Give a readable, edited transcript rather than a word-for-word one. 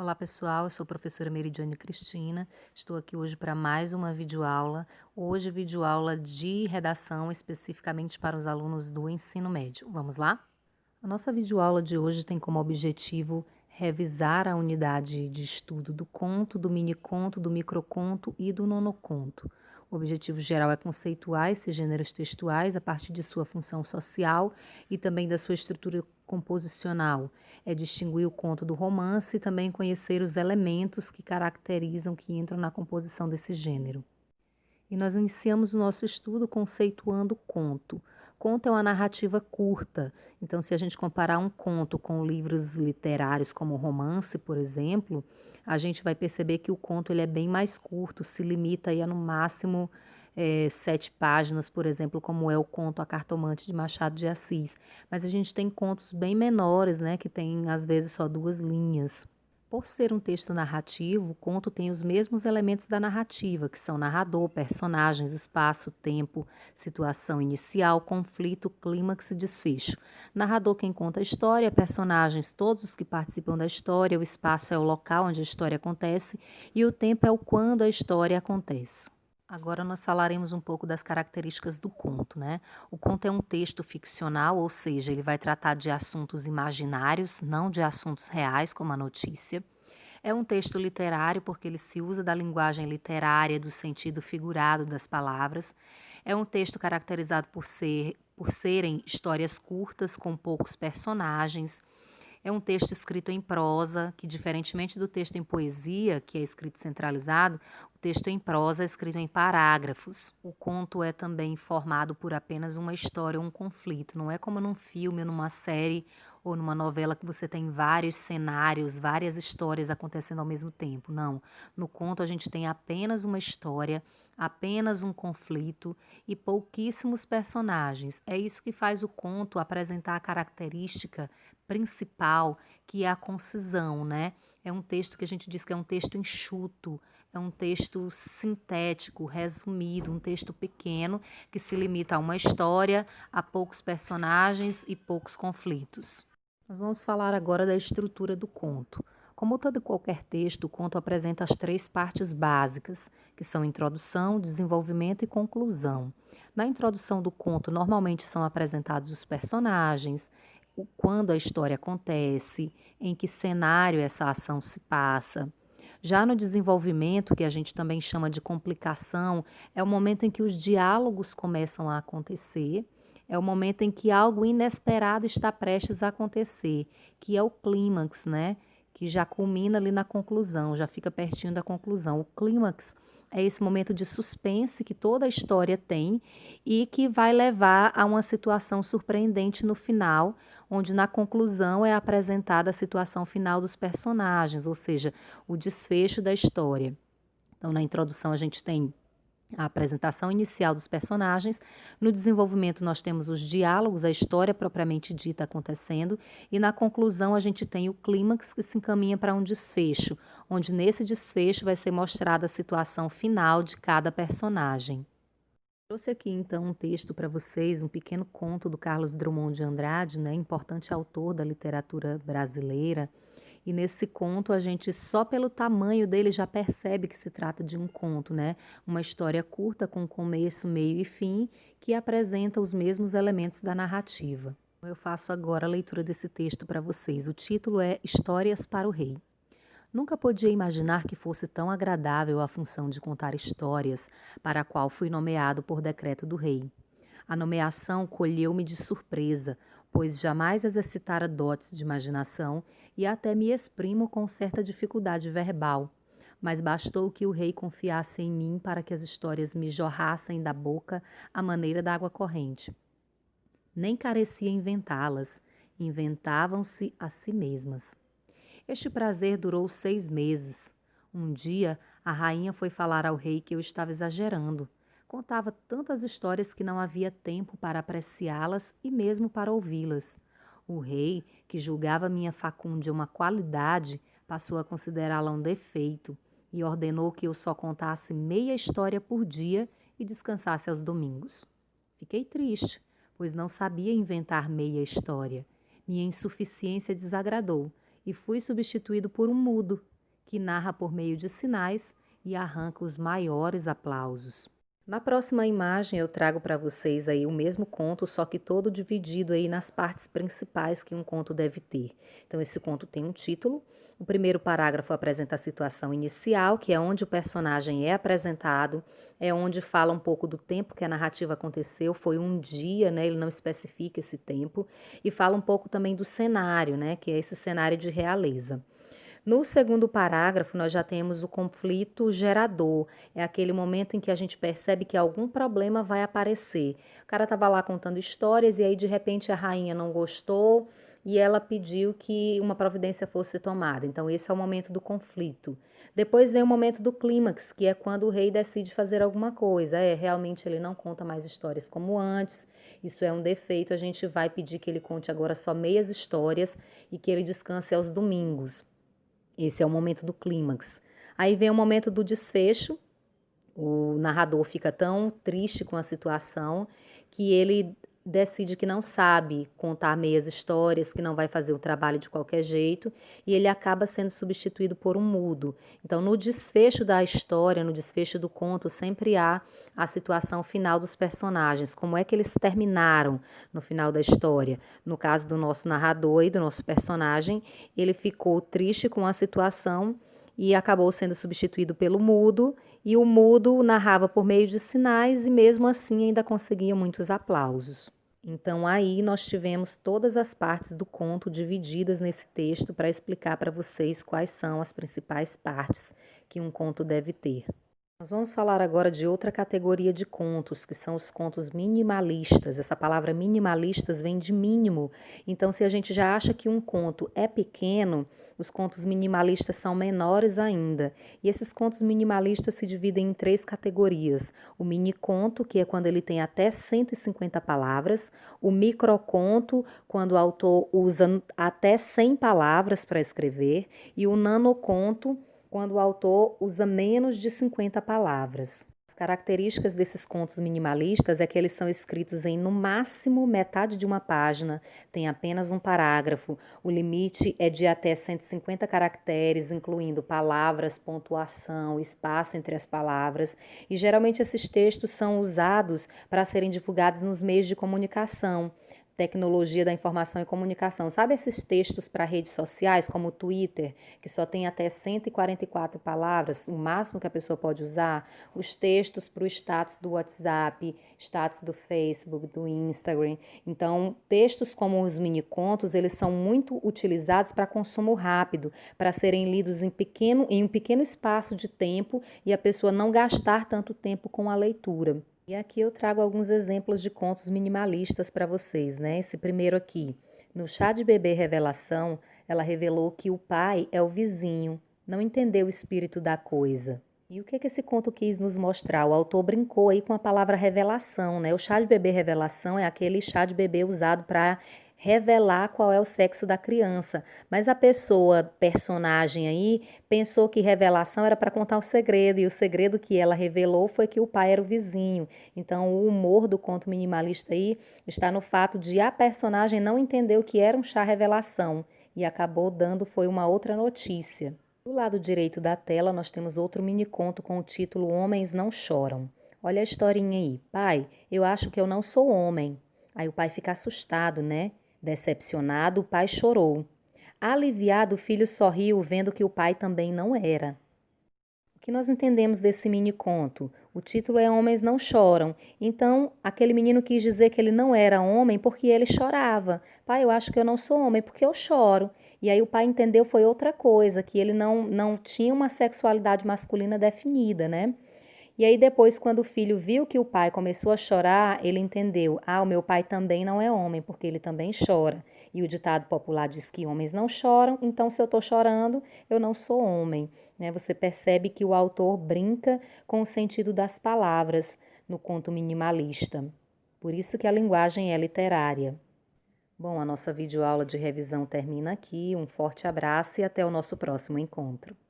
Olá pessoal, eu sou a professora Meridiane Cristina, estou aqui hoje para mais uma videoaula. Hoje videoaula de redação especificamente para os alunos do ensino médio. Vamos lá? A nossa videoaula de hoje tem como objetivo revisar a unidade de estudo do conto, do miniconto, do microconto e do nonoconto. O objetivo geral é conceituar esses gêneros textuais a partir de sua função social e também da sua estrutura composicional. É distinguir o conto do romance e também conhecer os elementos que caracterizam, que entram na composição desse gênero. E nós iniciamos o nosso estudo conceituando o conto. Conto é uma narrativa curta, então se a gente comparar um conto com livros literários como romance, por exemplo, a gente vai perceber que o conto ele é bem mais curto, se limita aí a no máximo 7 páginas, por exemplo, como é o conto A Cartomante de Machado de Assis. Mas a gente tem contos bem menores, né, que tem às vezes só 2 linhas. Por ser um texto narrativo, o conto tem os mesmos elementos da narrativa, que são narrador, personagens, espaço, tempo, situação inicial, conflito, clímax e desfecho. Narrador quem conta a história, personagens todos os que participam da história, o espaço é o local onde a história acontece e o tempo é o quando a história acontece. Agora nós falaremos um pouco das características do conto, né? O conto é um texto ficcional, ou seja, ele vai tratar de assuntos imaginários, não de assuntos reais, como a notícia. É um texto literário porque ele se usa da linguagem literária, do sentido figurado das palavras. É um texto caracterizado por serem histórias curtas com poucos personagens. É um texto escrito em prosa, que diferentemente do texto em poesia, que é escrito centralizado, o texto em prosa é escrito em parágrafos. O conto é também formado por apenas uma história ou um conflito, não é como num filme, numa série ou numa novela que você tem vários cenários, várias histórias acontecendo ao mesmo tempo. Não, no conto a gente tem apenas uma história, apenas um conflito e pouquíssimos personagens. É isso que faz o conto apresentar a característica principal, que é a concisão, né? É um texto que a gente diz que é um texto enxuto, é um texto sintético, resumido, um texto pequeno que se limita a uma história, a poucos personagens e poucos conflitos. Nós vamos falar agora da estrutura do conto. Como todo e qualquer texto, o conto apresenta as 3 partes básicas, que são introdução, desenvolvimento e conclusão. Na introdução do conto, normalmente são apresentados os personagens, quando a história acontece, em que cenário essa ação se passa. Já no desenvolvimento, que a gente também chama de complicação, é o momento em que os diálogos começam a acontecer, é o momento em que algo inesperado está prestes a acontecer, que é o clímax, né? Que já culmina ali na conclusão, já fica pertinho da conclusão. O clímax é esse momento de suspense que toda a história tem e que vai levar a uma situação surpreendente no final, onde na conclusão é apresentada a situação final dos personagens, ou seja, o desfecho da história. Então, na introdução, a gente tem a apresentação inicial dos personagens. No desenvolvimento, nós temos os diálogos, a história propriamente dita acontecendo, e na conclusão, a gente tem o clímax que se encaminha para um desfecho, onde nesse desfecho vai ser mostrada a situação final de cada personagem. Trouxe aqui então um texto para vocês, um pequeno conto do Carlos Drummond de Andrade, né, importante autor da literatura brasileira. E nesse conto a gente só pelo tamanho dele já percebe que se trata de um conto, né? Uma história curta com começo, meio e fim, que apresenta os mesmos elementos da narrativa. Eu faço agora a leitura desse texto para vocês. O título é Histórias para o Rei. Nunca podia imaginar que fosse tão agradável a função de contar histórias, para a qual fui nomeado por decreto do rei. A nomeação colheu-me de surpresa, pois jamais exercitara dotes de imaginação e até me exprimo com certa dificuldade verbal. Mas bastou que o rei confiasse em mim para que as histórias me jorrassem da boca à maneira da água corrente. Nem carecia inventá-las, inventavam-se a si mesmas. Este prazer durou 6 meses. Um dia, a rainha foi falar ao rei que eu estava exagerando. Contava tantas histórias que não havia tempo para apreciá-las e mesmo para ouvi-las. O rei, que julgava minha facúndia uma qualidade, passou a considerá-la um defeito e ordenou que eu só contasse meia história por dia e descansasse aos domingos. Fiquei triste, pois não sabia inventar meia história. Minha insuficiência desagradou e fui substituído por um mudo. que narra por meio de sinais e arranca os maiores aplausos. Na próxima imagem eu trago para vocês aí o mesmo conto, só que todo dividido aí nas partes principais que um conto deve ter. Então esse conto tem um título. O primeiro parágrafo apresenta a situação inicial, que é onde o personagem é apresentado, é onde fala um pouco do tempo que a narrativa aconteceu, foi um dia, né? Ele não especifica esse tempo, e fala um pouco também do cenário, né? Que é esse cenário de realeza. No segundo parágrafo, nós já temos o conflito gerador. É aquele momento em que a gente percebe que algum problema vai aparecer. O cara estava lá contando histórias e aí, de repente, a rainha não gostou e ela pediu que uma providência fosse tomada. Então, esse é o momento do conflito. Depois vem o momento do clímax, que é quando o rei decide fazer alguma coisa. Realmente ele não conta mais histórias como antes. Isso é um defeito. A gente vai pedir que ele conte agora só meias histórias e que ele descanse aos domingos. Esse é o momento do clímax. Aí vem o momento do desfecho. O narrador fica tão triste com a situação que ele decide que não sabe contar meias histórias, que não vai fazer o trabalho de qualquer jeito, e ele acaba sendo substituído por um mudo. Então, no desfecho da história, no desfecho do conto, sempre há a situação final dos personagens, como é que eles terminaram no final da história. No caso do nosso narrador e do nosso personagem, ele ficou triste com a situação e acabou sendo substituído pelo mudo, e o mudo narrava por meio de sinais e mesmo assim ainda conseguia muitos aplausos. Então aí nós tivemos todas as partes do conto divididas nesse texto para explicar para vocês quais são as principais partes que um conto deve ter. Nós vamos falar agora de outra categoria de contos, que são os contos minimalistas. Essa palavra minimalistas vem de mínimo. Então, se a gente já acha que um conto é pequeno, os contos minimalistas são menores ainda. E esses contos minimalistas se dividem em 3 categorias. O miniconto, que é quando ele tem até 150 palavras. O microconto, quando o autor usa até 100 palavras para escrever. E o nanoconto, quando o autor usa menos de 50 palavras. As características desses contos minimalistas é que eles são escritos em, no máximo, metade de uma página, tem apenas um parágrafo, o limite é de até 150 caracteres, incluindo palavras, pontuação, espaço entre as palavras, e geralmente esses textos são usados para serem divulgados nos meios de comunicação, tecnologia da informação e comunicação. Sabe esses textos para redes sociais, como o Twitter, que só tem até 144 palavras, o máximo que a pessoa pode usar? Os textos para o status do WhatsApp, status do Facebook, do Instagram. Então, textos como os minicontos, eles são muito utilizados para consumo rápido, para serem lidos em um pequeno espaço de tempo e a pessoa não gastar tanto tempo com a leitura. E aqui eu trago alguns exemplos de contos minimalistas para vocês, né? Esse primeiro aqui. No Chá de Bebê Revelação, ela revelou que o pai é o vizinho, não entendeu o espírito da coisa. E o que esse conto quis nos mostrar? O autor brincou aí com a palavra revelação, né? O chá de bebê revelação é aquele chá de bebê usado para revelar qual é o sexo da criança. Mas a pessoa, personagem aí, pensou que revelação era para contar o segredo, e o segredo que ela revelou foi que o pai era o vizinho. Então, o humor do conto minimalista aí está no fato de a personagem não entender o que era um chá revelação e acabou dando foi uma outra notícia. Do lado direito da tela, nós temos outro mini conto com o título Homens Não Choram. Olha a historinha aí. Pai, eu acho que eu não sou homem. Aí o pai fica assustado, né? Decepcionado, o pai chorou. Aliviado, o filho sorriu, vendo que o pai também não era. O que nós entendemos desse mini conto? O título é Homens Não Choram. Então, aquele menino quis dizer que ele não era homem porque ele chorava. Pai, eu acho que eu não sou homem porque eu choro. E aí o pai entendeu foi outra coisa, que ele não tinha uma sexualidade masculina definida, né? E aí depois, quando o filho viu que o pai começou a chorar, ele entendeu: ah, o meu pai também não é homem, porque ele também chora. E o ditado popular diz que homens não choram, então se eu estou chorando, eu não sou homem. Né? Você percebe que o autor brinca com o sentido das palavras no conto minimalista. Por isso que a linguagem é literária. Bom, a nossa videoaula de revisão termina aqui. Um forte abraço e até o nosso próximo encontro.